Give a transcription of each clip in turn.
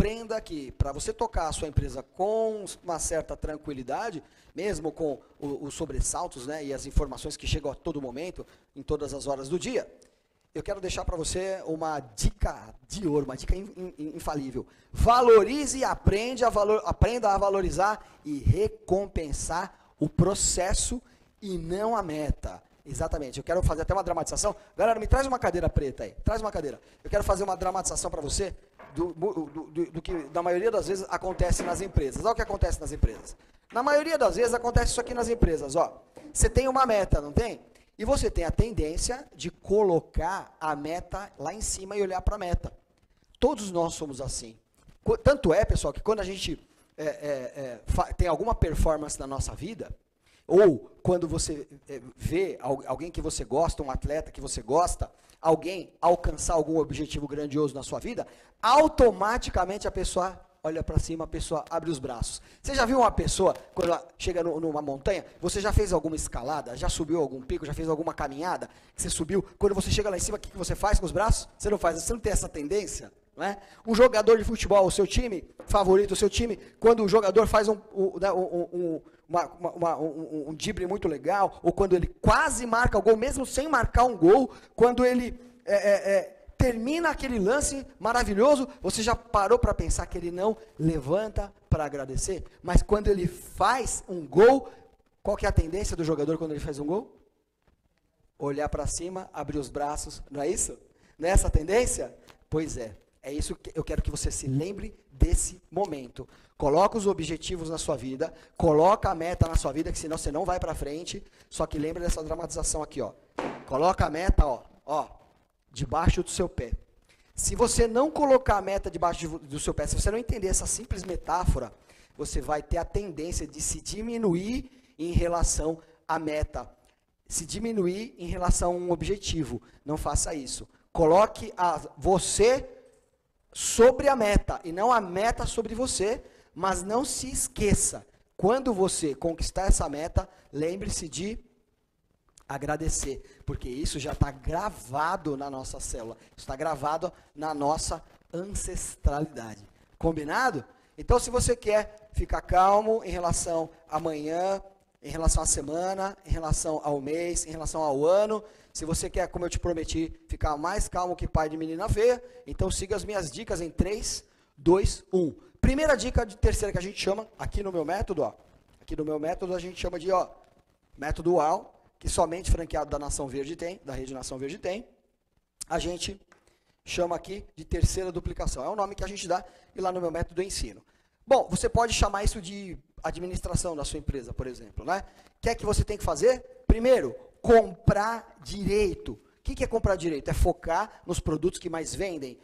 aprenda que para você tocar a sua empresa com uma certa tranquilidade, mesmo com os sobressaltos, né, e as informações que chegam a todo momento, em todas as horas do dia, eu quero deixar para você uma dica de ouro, uma dica infalível. Valorize e aprenda a valorizar e recompensar o processo e não a meta. Exatamente, eu quero fazer até uma dramatização. Galera, me traz uma cadeira preta aí, traz uma cadeira. Eu quero fazer uma dramatização para você do que, na maioria das vezes, acontece nas empresas. Olha o que acontece nas empresas. Na maioria das vezes, acontece isso aqui nas empresas. Ó. Você tem uma meta, não tem? E você tem a tendência de colocar a meta lá em cima e olhar para a meta. Todos nós somos assim. Tanto é, pessoal, que quando a gente tem alguma performance na nossa vida, ou quando você vê alguém que você gosta, um atleta que você gosta, alguém alcançar algum objetivo grandioso na sua vida, automaticamente a pessoa olha para cima, a pessoa abre os braços. Você já viu uma pessoa, quando ela chega numa montanha, você já fez alguma escalada, já subiu algum pico, já fez alguma caminhada, que você subiu, quando você chega lá em cima, o que você faz com os braços? Você não faz, você não tem essa tendência? Não é? Um jogador de futebol, o seu time favorito, o seu time, quando o jogador faz um drible muito legal, ou quando ele quase marca o gol, mesmo sem marcar um gol, quando ele termina aquele lance maravilhoso, você já parou para pensar que ele não levanta para agradecer? Mas quando ele faz um gol, qual que é a tendência do jogador quando ele faz um gol? Olhar para cima, abrir os braços, não é isso? Não é essa a tendência? Pois é. É isso que eu quero que você se lembre desse momento. Coloca os objetivos na sua vida, coloca a meta na sua vida, que senão você não vai para frente. Só que lembra dessa dramatização aqui, ó. Coloca a meta, ó, debaixo do seu pé. Se você não colocar a meta debaixo do seu pé, se você não entender essa simples metáfora, você vai ter a tendência de se diminuir em relação à meta, se diminuir em relação a um objetivo. Não faça isso. Coloque você sobre a meta, e não a meta sobre você, mas não se esqueça, quando você conquistar essa meta, lembre-se de agradecer, porque isso já está gravado na nossa célula, está gravado na nossa ancestralidade. Combinado? Então, se você quer ficar calmo em relação a amanhã, em relação à semana, em relação ao mês, em relação ao ano, se você quer, como eu te prometi, ficar mais calmo que pai de menina feia, então siga as minhas dicas em 3, 2, 1. Primeira dica de terceira que a gente chama, aqui no meu método, ó, aqui no meu método a gente chama de, método UAU, que somente franqueado da Nação Verde tem, da Rede Nação Verde tem, a gente chama aqui de terceira duplicação. É o nome que a gente dá e lá no meu método eu ensino. Bom, você pode chamar isso de administração da sua empresa, por exemplo, né? O que é que você tem que fazer? Primeiro, comprar direito. O que é comprar direito? É focar nos produtos que mais vendem.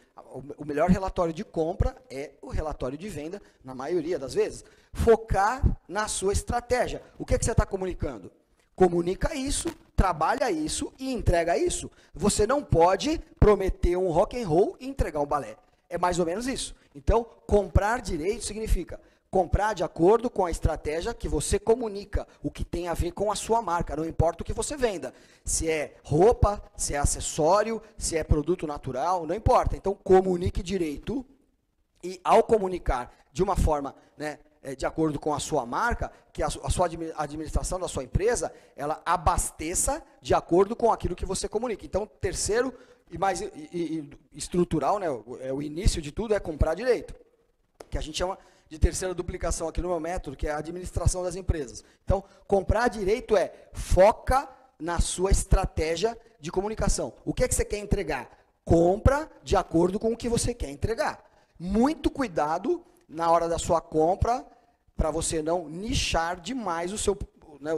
O melhor relatório de compra é o relatório de venda, na maioria das vezes. Focar na sua estratégia. O que é que você está comunicando? Comunica isso, trabalha isso e entrega isso. Você não pode prometer um rock and roll e entregar um balé. É mais ou menos isso. Então, comprar direito significa comprar de acordo com a estratégia que você comunica, o que tem a ver com a sua marca, não importa o que você venda. Se é roupa, se é acessório, se é produto natural, não importa. Então, comunique direito e ao comunicar de uma forma, né, de acordo com a sua marca, que a sua administração da sua empresa, ela abasteça de acordo com aquilo que você comunica. Então, terceiro e mais estrutural, né, o início de tudo é comprar direito, que a gente chama de terceira duplicação aqui no meu método, que é a administração das empresas. Então, comprar direito foca na sua estratégia de comunicação. O que é que você quer entregar? Compra de acordo com o que você quer entregar. Muito cuidado na hora da sua compra, para você não nichar demais o seu, né,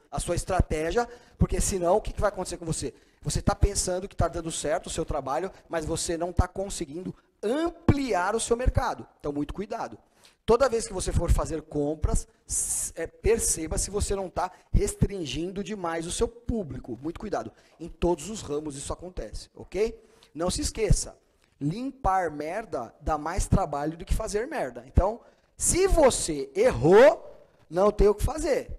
a sua estratégia, porque senão o que vai acontecer com você? Você está pensando que está dando certo o seu trabalho, mas você não está conseguindo ampliar o seu mercado. Então, muito cuidado. Toda vez que você for fazer compras, perceba se você não está restringindo demais o seu público. Muito cuidado. Em todos os ramos isso acontece, ok? Não se esqueça, limpar merda dá mais trabalho do que fazer merda. Então, se você errou, não tem o que fazer.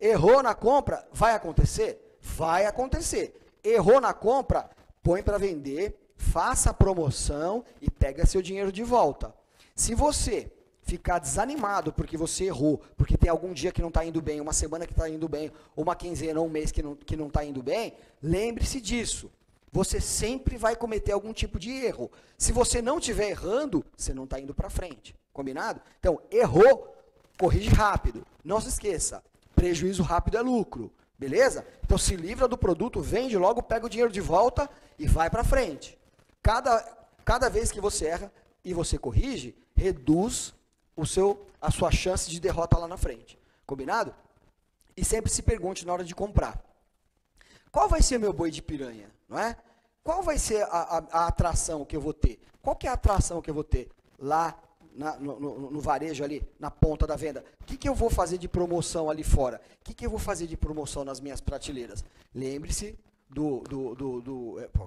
Errou na compra, vai acontecer? Vai acontecer. Errou na compra, põe para vender, faça a promoção e pega seu dinheiro de volta. Se você ficar desanimado porque você errou, porque tem algum dia que não está indo bem, uma semana que está indo bem, ou uma quinzena, ou um mês que não está indo bem, lembre-se disso. Você sempre vai cometer algum tipo de erro. Se você não estiver errando, você não está indo para frente. Combinado? Então, errou, corrige rápido. Não se esqueça, prejuízo rápido é lucro. Beleza? Então, se livra do produto, vende logo, pega o dinheiro de volta e vai para frente. Cada vez que você erra e você corrige, reduz a sua chance de derrota lá na frente. Combinado? E sempre se pergunte na hora de comprar: qual vai ser meu boi de piranha? Não é? Qual vai ser a atração que eu vou ter? Qual que é a atração que eu vou ter lá no varejo ali, na ponta da venda? O que eu vou fazer de promoção ali fora? O que eu vou fazer de promoção nas minhas prateleiras? Lembre-se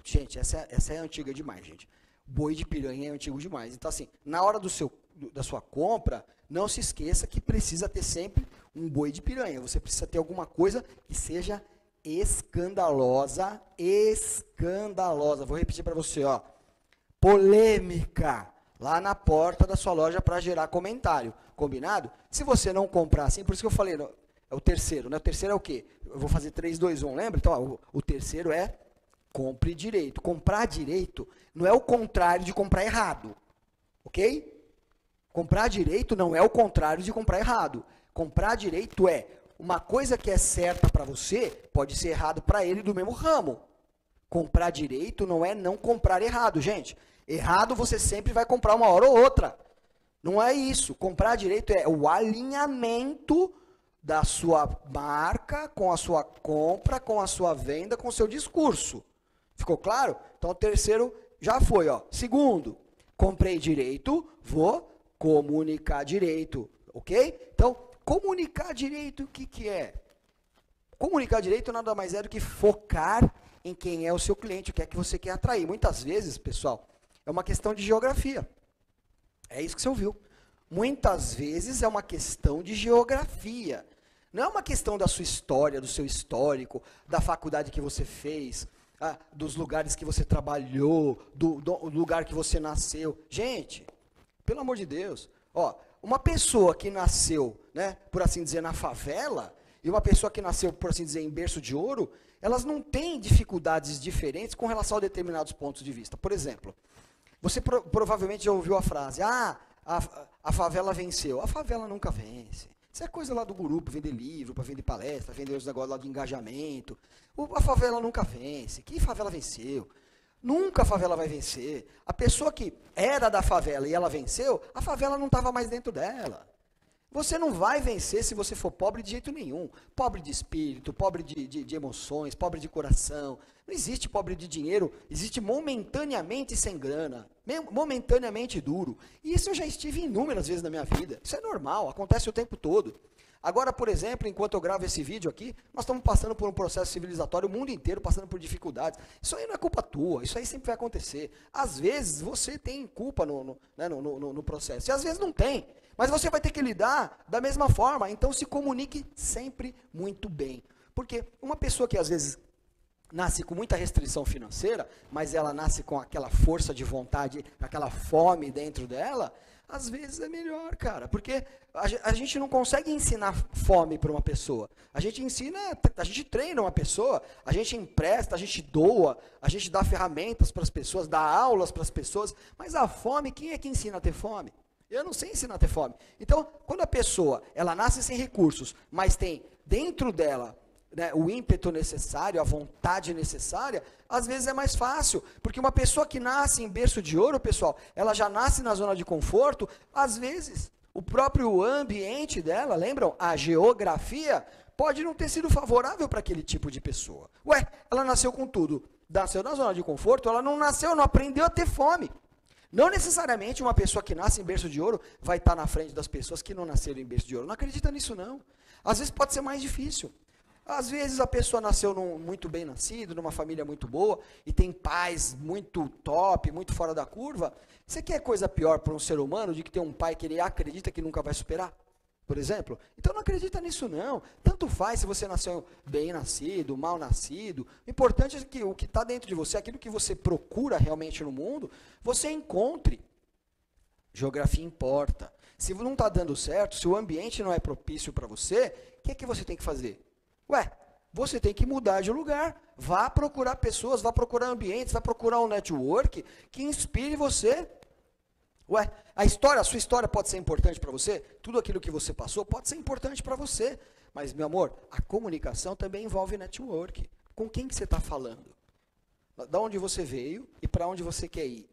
gente, essa é antiga demais, gente. Boi de piranha é antigo demais. Então, assim, na hora da sua compra, não se esqueça que precisa ter sempre um boi de piranha. Você precisa ter alguma coisa que seja escandalosa. Vou repetir para você, ó. Polêmica. Lá na porta da sua loja para gerar comentário. Combinado? Se você não comprar assim, por isso que eu falei, é o terceiro, né? O terceiro é o quê? Eu vou fazer 3, 2, 1, lembra? Então, ó, o terceiro é compre direito. Comprar direito não é o contrário de comprar errado. Ok? Comprar direito não é o contrário de comprar errado. Comprar direito é uma coisa que é certa para você, pode ser errado para ele do mesmo ramo. Comprar direito não é não comprar errado, gente. Errado você sempre vai comprar uma hora ou outra. Não é isso. Comprar direito é o alinhamento da sua marca com a sua compra, com a sua venda, com o seu discurso. Ficou claro? Então o terceiro já foi, ó. Segundo, comprei direito, vou comunicar direito, ok? Então, comunicar direito, o que é? Comunicar direito nada mais é do que focar em quem é o seu cliente, o que é que você quer atrair. Muitas vezes, pessoal, é uma questão de geografia. É isso que você ouviu. Muitas vezes é uma questão de geografia. Não é uma questão da sua história, do seu histórico, da faculdade que você fez, dos lugares que você trabalhou, do lugar que você nasceu. Gente, pelo amor de Deus, ó, uma pessoa que nasceu, né, por assim dizer, na favela, e uma pessoa que nasceu, por assim dizer, em berço de ouro, elas não têm dificuldades diferentes com relação a determinados pontos de vista. Por exemplo, você provavelmente já ouviu a frase, a favela venceu. A favela nunca vence. Isso é coisa lá do guru, para vender livro, para vender palestra, vender os negócios lá de engajamento. A favela nunca vence. Que favela venceu? Nunca a favela vai vencer. A pessoa que era da favela e ela venceu, a favela não estava mais dentro dela. Você não vai vencer se você for pobre de jeito nenhum. Pobre de espírito, pobre de emoções, pobre de coração. Não existe pobre de dinheiro, existe momentaneamente sem grana, momentaneamente duro. E isso eu já estive inúmeras vezes na minha vida. Isso é normal, acontece o tempo todo. Agora, por exemplo, enquanto eu gravo esse vídeo aqui, nós estamos passando por um processo civilizatório, o mundo inteiro passando por dificuldades. Isso aí não é culpa tua, isso aí sempre vai acontecer. Às vezes você tem culpa no processo, e às vezes não tem. Mas você vai ter que lidar da mesma forma, então se comunique sempre muito bem. Porque uma pessoa que às vezes nasce com muita restrição financeira, mas ela nasce com aquela força de vontade, aquela fome dentro dela, às vezes é melhor, cara, porque a gente não consegue ensinar fome para uma pessoa. A gente ensina, a gente treina uma pessoa, a gente empresta, a gente doa, a gente dá ferramentas para as pessoas, dá aulas para as pessoas, mas a fome, quem é que ensina a ter fome? Eu não sei ensinar a ter fome. Então, quando a pessoa, ela nasce sem recursos, mas tem dentro dela, né, o ímpeto necessário, a vontade necessária, às vezes é mais fácil, porque uma pessoa que nasce em berço de ouro, pessoal, ela já nasce na zona de conforto, às vezes o próprio ambiente dela, lembram? A geografia pode não ter sido favorável para aquele tipo de pessoa. Ué, ela nasceu com tudo, nasceu na zona de conforto, ela não nasceu, não aprendeu a ter fome. Não necessariamente uma pessoa que nasce em berço de ouro vai estar na frente das pessoas que não nasceram em berço de ouro. Não acredita nisso, não. Às vezes pode ser mais difícil. Às vezes a pessoa nasceu muito bem nascido, numa família muito boa, e tem pais muito top, muito fora da curva. Você quer coisa pior para um ser humano de que ter um pai que ele acredita que nunca vai superar? por exemplo. Então não acredita nisso não. Tanto faz se você nasceu bem nascido, mal nascido. O importante é que o que está dentro de você, aquilo que você procura realmente no mundo, você encontre. Geografia importa. Se não está dando certo, se o ambiente não é propício para você, o que é que você tem que fazer? Ué, você tem que mudar de lugar. Vá procurar pessoas, vá procurar ambientes, vá procurar um network que inspire você. Ué, a sua história pode ser importante para você? Tudo aquilo que você passou pode ser importante para você. Mas, meu amor, a comunicação também envolve network. Com quem que você está falando? Da onde você veio e para onde você quer ir?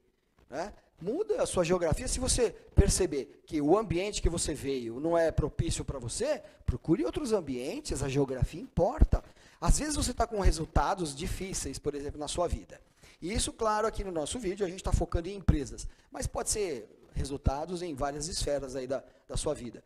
Né? Muda a sua geografia. Se você perceber que o ambiente que você veio não é propício para você, procure outros ambientes, a geografia importa. Às vezes você está com resultados difíceis, por exemplo, na sua vida. E isso, claro, aqui no nosso vídeo a gente está focando em empresas, mas pode ser resultados em várias esferas aí da sua vida.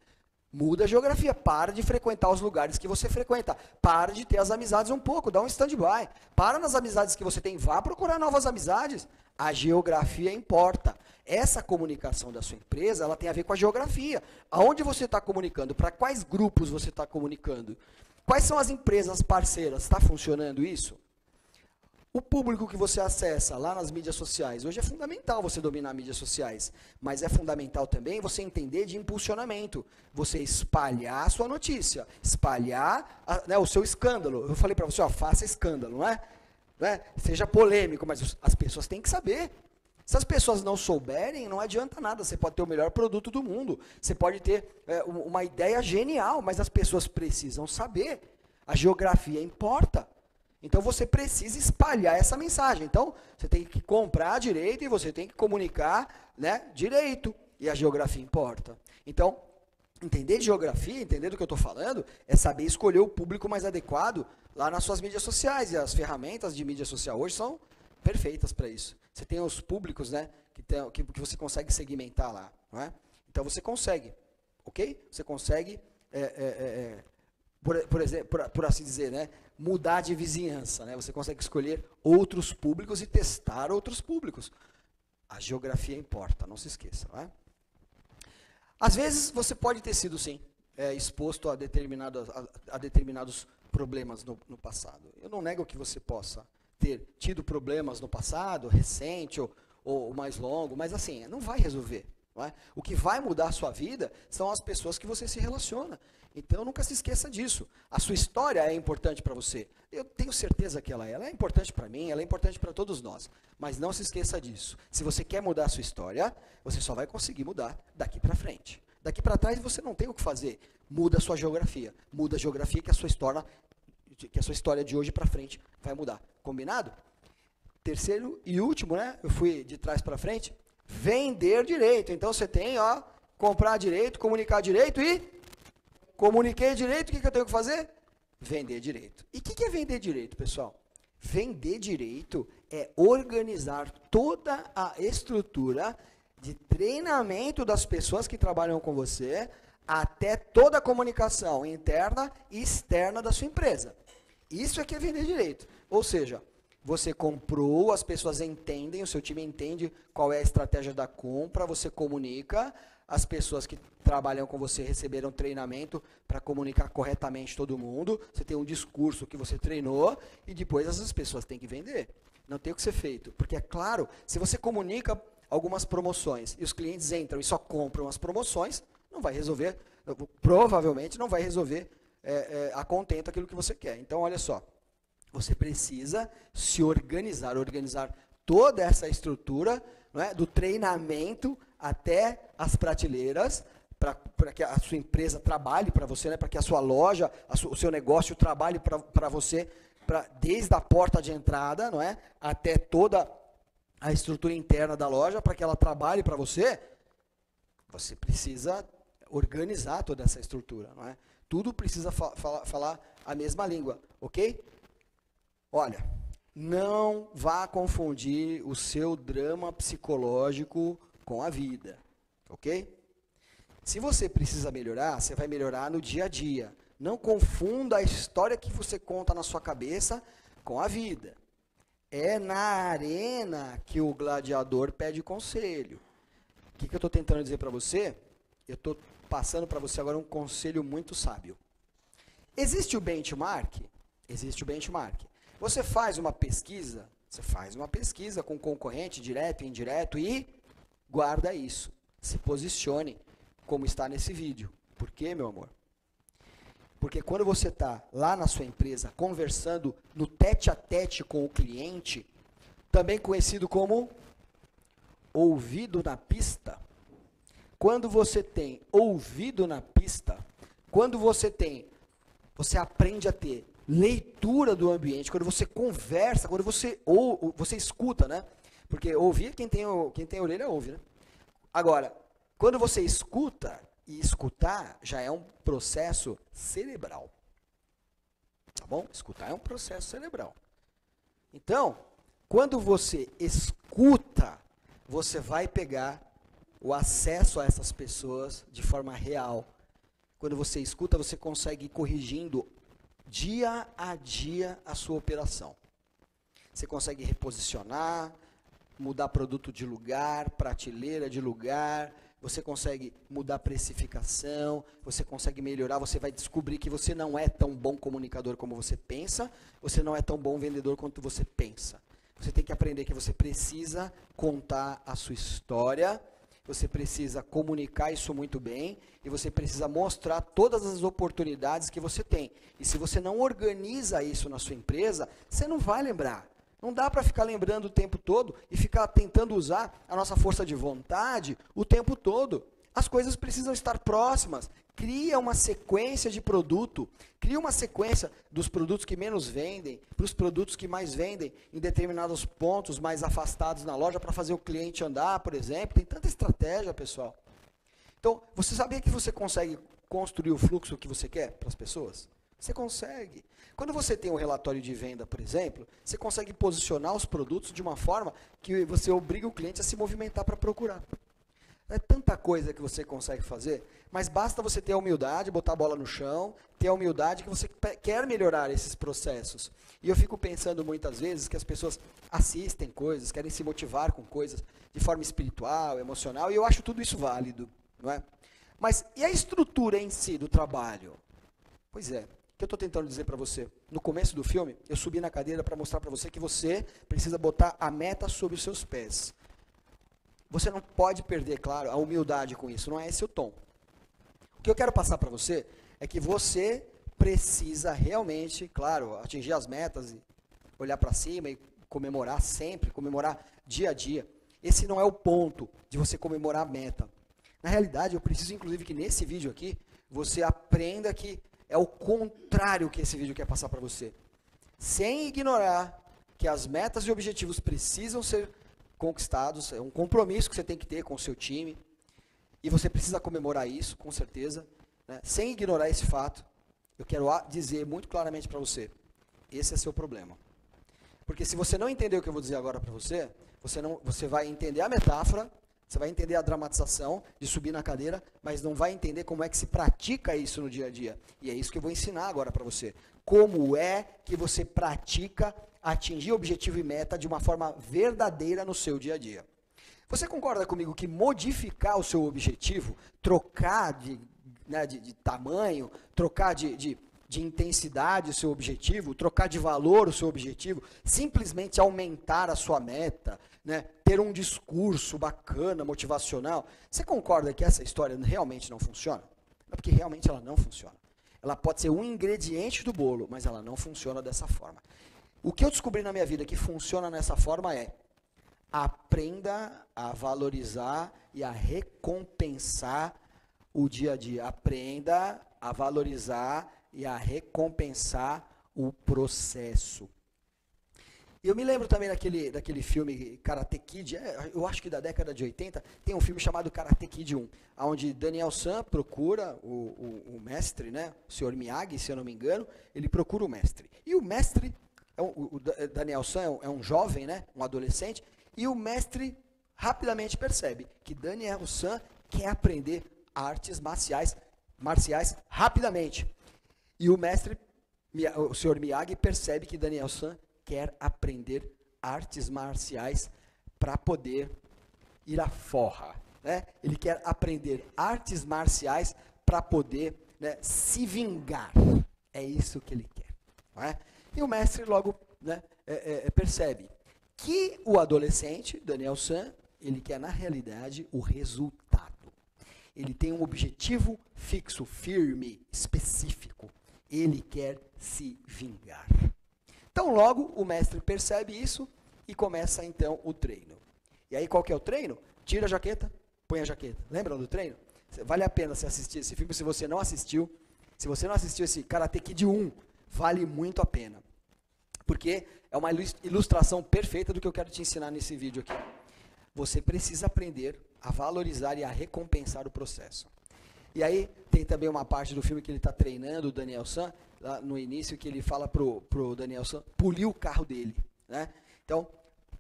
Muda a geografia, para de frequentar os lugares que você frequenta, para de ter as amizades um pouco, dá um stand-by, para nas amizades que você tem, vá procurar novas amizades. A geografia importa. Essa comunicação da sua empresa, ela tem a ver com a geografia. Aonde você está comunicando? Para quais grupos você está comunicando? Quais são as empresas parceiras? Está funcionando isso? O público que você acessa lá nas mídias sociais, hoje é fundamental você dominar mídias sociais, mas é fundamental também você entender de impulsionamento, você espalhar a sua notícia, espalhar o seu escândalo. Eu falei para você, faça escândalo, não é? Seja polêmico, mas as pessoas têm que saber. Se as pessoas não souberem, não adianta nada. Você pode ter o melhor produto do mundo, você pode ter uma ideia genial, mas as pessoas precisam saber. A geografia importa. Então você precisa espalhar essa mensagem. Então você tem que comprar direito e você tem que comunicar, né, direito. E a geografia importa. Então, entender de geografia, entender do que eu estou falando, é saber escolher o público mais adequado lá nas suas mídias sociais. E as ferramentas de mídia social hoje são perfeitas para isso. Você tem os públicos, né, que você consegue segmentar lá. Não é? Então você consegue, ok? Você consegue, por exemplo, por assim dizer, né, mudar de vizinhança. Né? Você consegue escolher outros públicos e testar outros públicos. A geografia importa, não se esqueça. Não é? Às vezes você pode ter sido, sim, exposto a determinados problemas no passado. Eu não nego que você possa ter tido problemas no passado, recente ou mais longo, mas assim, não vai resolver. Não é? O que vai mudar a sua vida são as pessoas que você se relaciona. Então nunca se esqueça disso. A sua história é importante para você. Eu tenho certeza que ela é importante para mim, ela é importante para todos nós. Mas não se esqueça disso. Se você quer mudar a sua história, você só vai conseguir mudar daqui para frente. Daqui para trás você não tem o que fazer. Muda a sua geografia. Muda a geografia que a sua história de hoje para frente vai mudar. Combinado? Terceiro e último, né? Eu fui de trás para frente. Vender direito. Então você tem, comprar direito, comunicar direito e comuniquei direito, o que eu tenho que fazer? Vender direito. E o que é vender direito, pessoal? Vender direito é organizar toda a estrutura de treinamento das pessoas que trabalham com você, até toda a comunicação interna e externa da sua empresa. Isso é que é vender direito. Ou seja, você comprou, as pessoas entendem, o seu time entende qual é a estratégia da compra, você comunica, as pessoas que trabalham com você receberam treinamento para comunicar corretamente todo mundo, você tem um discurso que você treinou e depois essas pessoas têm que vender. Não tem o que ser feito, porque é claro, se você comunica algumas promoções e os clientes entram e só compram as promoções, não vai resolver, provavelmente não vai resolver a contento aquilo que você quer. Então, olha só, você precisa se organizar toda essa estrutura, não é, do treinamento até as prateleiras, para que a sua empresa trabalhe para você, né, para que a sua loja, o seu negócio trabalhe para você, desde a porta de entrada, não é, até toda a estrutura interna da loja, para que ela trabalhe para você, você precisa organizar toda essa estrutura. Não é? Tudo precisa falar a mesma língua, ok? Olha, não vá confundir o seu drama psicológico com a vida, ok? Se você precisa melhorar, você vai melhorar no dia a dia. Não confunda a história que você conta na sua cabeça com a vida. É na arena que o gladiador pede conselho. O que eu estou tentando dizer para você? eu estou passando para você agora um conselho muito sábio. Existe o benchmark? Existe o benchmark. Você faz uma pesquisa com concorrente, direto e indireto, e guarda isso. Se posicione como está nesse vídeo. Por quê, meu amor? Porque quando você está lá na sua empresa, conversando no tete a tete com o cliente, também conhecido como ouvido na pista, quando você tem ouvido na pista, quando você aprende a ter leitura do ambiente, quando você conversa, quando você escuta, né? Porque ouvir, quem tem orelha ouve, né? Agora, quando você escuta, e escutar já é um processo cerebral. Tá bom? Escutar é um processo cerebral. Então, quando você escuta, você vai pegar o acesso a essas pessoas de forma real. Quando você escuta, você consegue ir corrigindo dia a dia a sua operação. Você consegue reposicionar, mudar produto de lugar, prateleira de lugar, você consegue mudar a precificação, você consegue melhorar, você vai descobrir que você não é tão bom comunicador como você pensa, você não é tão bom vendedor quanto você pensa. Você tem que aprender que você precisa contar a sua história, você precisa comunicar isso muito bem e você precisa mostrar todas as oportunidades que você tem. E se você não organiza isso na sua empresa, você não vai lembrar. Não dá para ficar lembrando o tempo todo e ficar tentando usar a nossa força de vontade o tempo todo. As coisas precisam estar próximas. Cria uma sequência de produto. Cria uma sequência dos produtos que menos vendem para os produtos que mais vendem em determinados pontos mais afastados na loja para fazer o cliente andar, por exemplo. Tem tanta estratégia, pessoal. Então, você sabia que você consegue construir o fluxo que você quer para as pessoas? Você consegue. Quando você tem um relatório de venda, por exemplo, você consegue posicionar os produtos de uma forma que você obriga o cliente a se movimentar para procurar. É tanta coisa que você consegue fazer, mas basta você ter a humildade, botar a bola no chão, ter a humildade que você quer melhorar esses processos. E eu fico pensando muitas vezes que as pessoas assistem coisas, querem se motivar com coisas de forma espiritual, emocional, e eu acho tudo isso válido, não é? Mas e a estrutura em si do trabalho? Pois é. O que eu estou tentando dizer para você? No começo do filme, eu subi na cadeira para mostrar para você que você precisa botar a meta sobre os seus pés. Você não pode perder, claro, a humildade com isso, não é esse o tom. O que eu quero passar para você é que você precisa realmente, claro, atingir as metas, e olhar para cima e comemorar sempre, comemorar dia a dia. Esse não é o ponto de você comemorar a meta. Na realidade, eu preciso inclusive que nesse vídeo aqui, você aprenda que é o contrário que esse vídeo quer passar para você. Sem ignorar que as metas e objetivos precisam ser conquistados, é um compromisso que você tem que ter com o seu time, e você precisa comemorar isso, com certeza, né? Sem ignorar esse fato, eu quero dizer muito claramente para você, esse é seu problema. Porque se você não entender o que eu vou dizer agora para você, você vai entender a metáfora, você vai entender a dramatização de subir na cadeira, mas não vai entender como é que se pratica isso no dia a dia. E é isso que eu vou ensinar agora para você. Como é que você pratica atingir objetivo e meta de uma forma verdadeira no seu dia a dia. Você concorda comigo que modificar o seu objetivo, trocar de tamanho, trocar de intensidade o seu objetivo, trocar de valor o seu objetivo, simplesmente aumentar a sua meta, né, ter um discurso bacana, motivacional, você concorda que essa história realmente não funciona? É porque realmente ela não funciona. Ela pode ser um ingrediente do bolo, mas ela não funciona dessa forma. O que eu descobri na minha vida que funciona nessa forma é: aprenda a valorizar e a recompensar o dia a dia. Aprenda a valorizar e a recompensar o processo. Eu me lembro também daquele filme Karate Kid, eu acho que da década de 80, tem um filme chamado Karate Kid 1, onde Daniel San procura o mestre, né, o Sr. Miyagi, se eu não me engano, ele procura o mestre. E o mestre, o Daniel San é um jovem, né, um adolescente, e o mestre rapidamente percebe que Daniel San quer aprender artes marciais rapidamente. E o mestre, o Sr. Miyagi, percebe que Daniel San quer aprender artes marciais para poder ir à forra. né? Ele quer aprender artes marciais para poder, né, se vingar. É isso que ele quer. Não é? E o mestre logo, né, percebe que o adolescente, Daniel San, ele quer na realidade o resultado. Ele tem um objetivo fixo, firme, específico. Ele quer se vingar. Então logo o mestre percebe isso e começa então o treino. E aí qual que é o treino? Tira a jaqueta, põe a jaqueta. Lembram do treino? Vale a pena você assistir esse filme. Se você não assistiu esse Karate Kid 1, vale muito a pena. Porque é uma ilustração perfeita do que eu quero te ensinar nesse vídeo aqui. Você precisa aprender a valorizar e a recompensar o processo. E aí tem também uma parte do filme que ele está treinando o Daniel San, lá no início, que ele fala pro Daniel San polir o carro dele. Né? Então,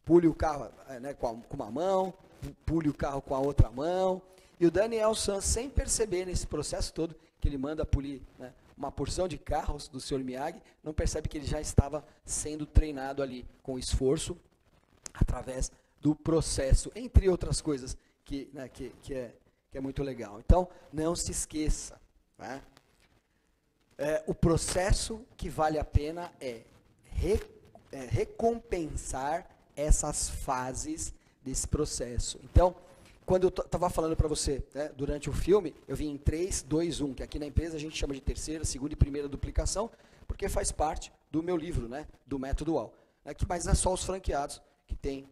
pule o carro, né, com uma mão, pule o carro com a outra mão. E o Daniel San, sem perceber nesse processo todo, que ele manda polir, né, uma porção de carros do Sr. Miyagi, não percebe que ele já estava sendo treinado ali com esforço, através do processo, entre outras coisas, que é muito legal. Então, não se esqueça, né? O processo que vale a pena é recompensar essas fases desse processo. Então, quando eu estava falando para você, né, durante o filme, eu vim em 3, 2, 1, que aqui na empresa a gente chama de terceira, segunda e primeira duplicação, porque faz parte do meu livro, né, do método UAU. Mas não é só os franqueados que têm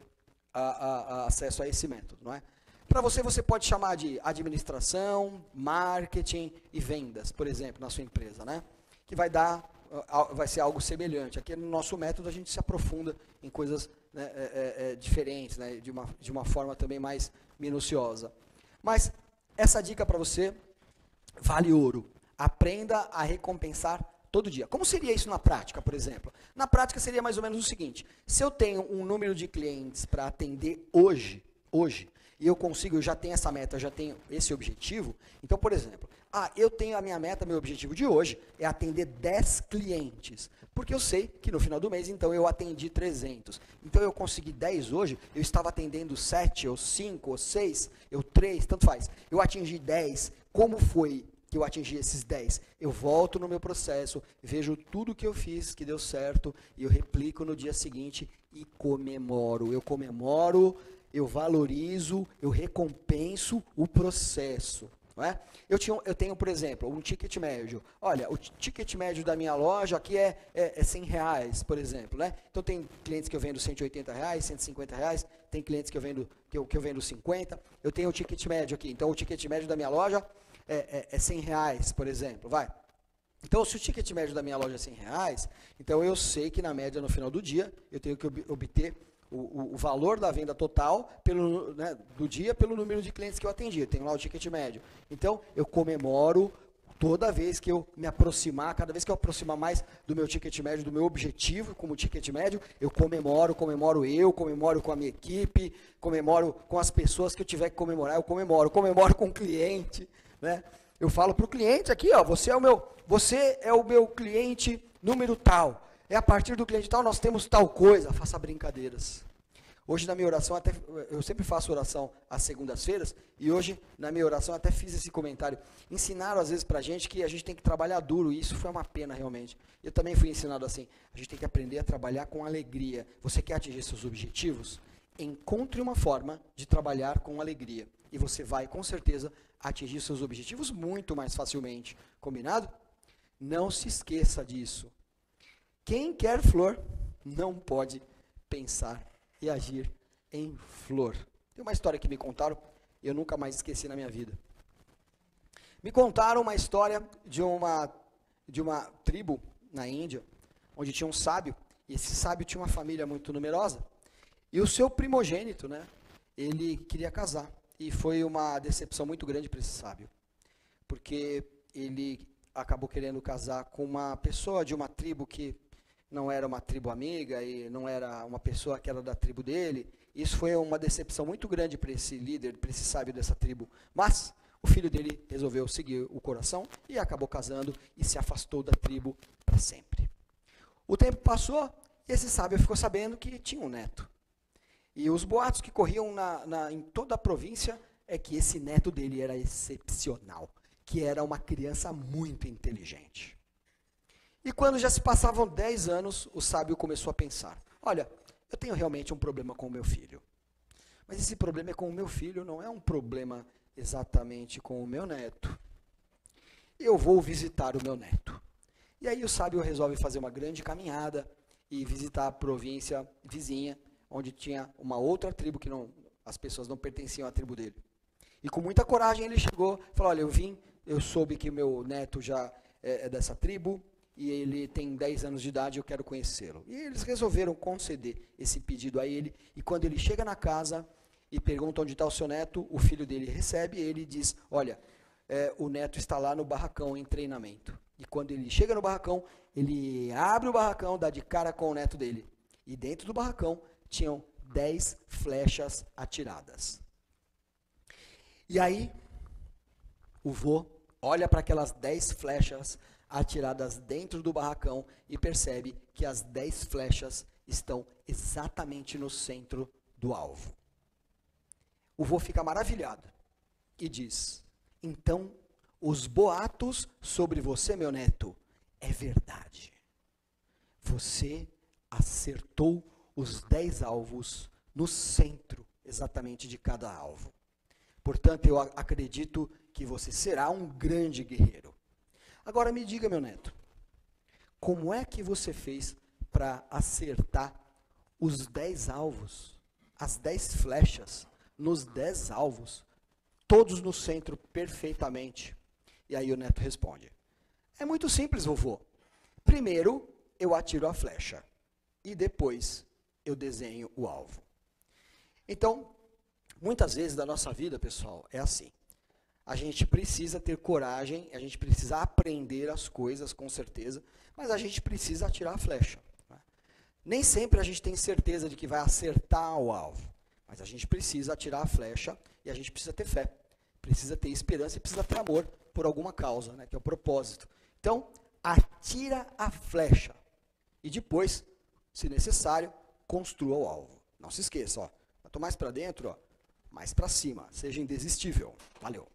acesso a esse método, não é? Para você pode chamar de administração, marketing e vendas, por exemplo, na sua empresa, né? Que vai ser algo semelhante. Aqui no nosso método a gente se aprofunda em coisas, né, diferentes, né, de uma forma também mais minuciosa. Mas essa dica para você vale ouro. Aprenda a recompensar todo dia. Como seria isso na prática, por exemplo? Na prática seria mais ou menos o seguinte: se eu tenho um número de clientes para atender hoje, e eu já tenho essa meta, já tenho esse objetivo, então, por exemplo, eu tenho a minha meta, meu objetivo de hoje é atender 10 clientes, porque eu sei que no final do mês, então, eu atendi 300. Então, eu consegui 10 hoje, eu estava atendendo 7, ou 5, ou 6, ou 3, tanto faz. Eu atingi 10, como foi que eu atingi esses 10? Eu volto no meu processo, vejo tudo que eu fiz, que deu certo, e eu replico no dia seguinte e comemoro. Eu comemoro, eu valorizo, eu recompenso o processo. Não é? Eu tenho, por exemplo, um ticket médio. Olha, o ticket médio da minha loja aqui é R$100, por exemplo. Né? Então, tem clientes que eu vendo R$180, R$150, tem clientes que eu vendo 50. Eu tenho o ticket médio aqui. Então, o ticket médio da minha loja é R$100, por exemplo. Vai. Então, se o ticket médio da minha loja é R$100, então eu sei que na média, no final do dia, eu tenho que obter o valor da venda total do dia pelo número de clientes que eu atendi. Eu tenho lá o ticket médio. Então, eu comemoro toda vez que eu me aproximar, cada vez que eu aproximar mais do meu ticket médio, do meu objetivo como ticket médio, eu comemoro com a minha equipe, comemoro com as pessoas que eu tiver que comemorar, eu comemoro com o cliente, né? Eu falo para o cliente aqui, ó, você é o meu cliente número tal. A partir do cliente tal, nós temos tal coisa. Faça brincadeiras. Hoje na minha oração, eu sempre faço oração às segundas-feiras, e hoje na minha oração até fiz esse comentário. Ensinaram às vezes pra gente que a gente tem que trabalhar duro, e isso foi uma pena realmente. Eu também fui ensinado assim, a gente tem que aprender a trabalhar com alegria. Você quer atingir seus objetivos? Encontre uma forma de trabalhar com alegria, e você vai com certeza atingir seus objetivos muito mais facilmente. Combinado? Não se esqueça disso. Quem quer flor não pode pensar e agir em flor. Tem uma história que me contaram e eu nunca mais esqueci na minha vida. Me contaram uma história de uma tribo na Índia, onde tinha um sábio, e esse sábio tinha uma família muito numerosa, e o seu primogênito, né, ele queria casar, e foi uma decepção muito grande para esse sábio, porque ele acabou querendo casar com uma pessoa de uma tribo que não era uma tribo amiga e não era uma pessoa que era da tribo dele. Isso foi uma decepção muito grande para esse líder, para esse sábio dessa tribo. Mas o filho dele resolveu seguir o coração e acabou casando e se afastou da tribo para sempre. O tempo passou e esse sábio ficou sabendo que tinha um neto. E os boatos que corriam em toda a província é que esse neto dele era excepcional, que era uma criança muito inteligente. E quando já se passavam 10 anos, o sábio começou a pensar, olha, eu tenho realmente um problema com o meu filho. Mas esse problema é com o meu filho, não é um problema exatamente com o meu neto. Eu vou visitar o meu neto. E aí o sábio resolve fazer uma grande caminhada e visitar a província vizinha, onde tinha uma outra tribo que as pessoas não pertenciam à tribo dele. E com muita coragem ele chegou e falou, olha, eu soube que o meu neto já é dessa tribo, e ele tem 10 anos de idade, eu quero conhecê-lo. E eles resolveram conceder esse pedido a ele, e quando ele chega na casa e pergunta onde está o seu neto, o filho dele recebe, e ele diz, olha, o neto está lá no barracão em treinamento. E quando ele chega no barracão, ele abre o barracão, dá de cara com o neto dele. E dentro do barracão tinham 10 flechas atiradas. E aí, o vô olha para aquelas 10 flechas atiradas dentro do barracão e percebe que as 10 flechas estão exatamente no centro do alvo. O vô fica maravilhado e diz, então, os boatos sobre você, meu neto, é verdade. Você acertou os 10 alvos no centro exatamente de cada alvo. Portanto, eu acredito que você será um grande guerreiro. Agora me diga, meu neto, como é que você fez para acertar os 10 alvos, as 10 flechas, nos 10 alvos, todos no centro perfeitamente? E aí o neto responde, é muito simples, vovô. Primeiro, eu atiro a flecha e depois eu desenho o alvo. Então, muitas vezes da nossa vida, pessoal, é assim. A gente precisa ter coragem, a gente precisa aprender as coisas, com certeza, mas a gente precisa atirar a flecha. Né? Nem sempre a gente tem certeza de que vai acertar o alvo, mas a gente precisa atirar a flecha e a gente precisa ter fé, precisa ter esperança e precisa ter amor por alguma causa, né, que é o propósito. Então, atira a flecha e depois, se necessário, construa o alvo. Não se esqueça, ó, eu estou mais para dentro, ó, mais para cima, seja indesistível. Valeu!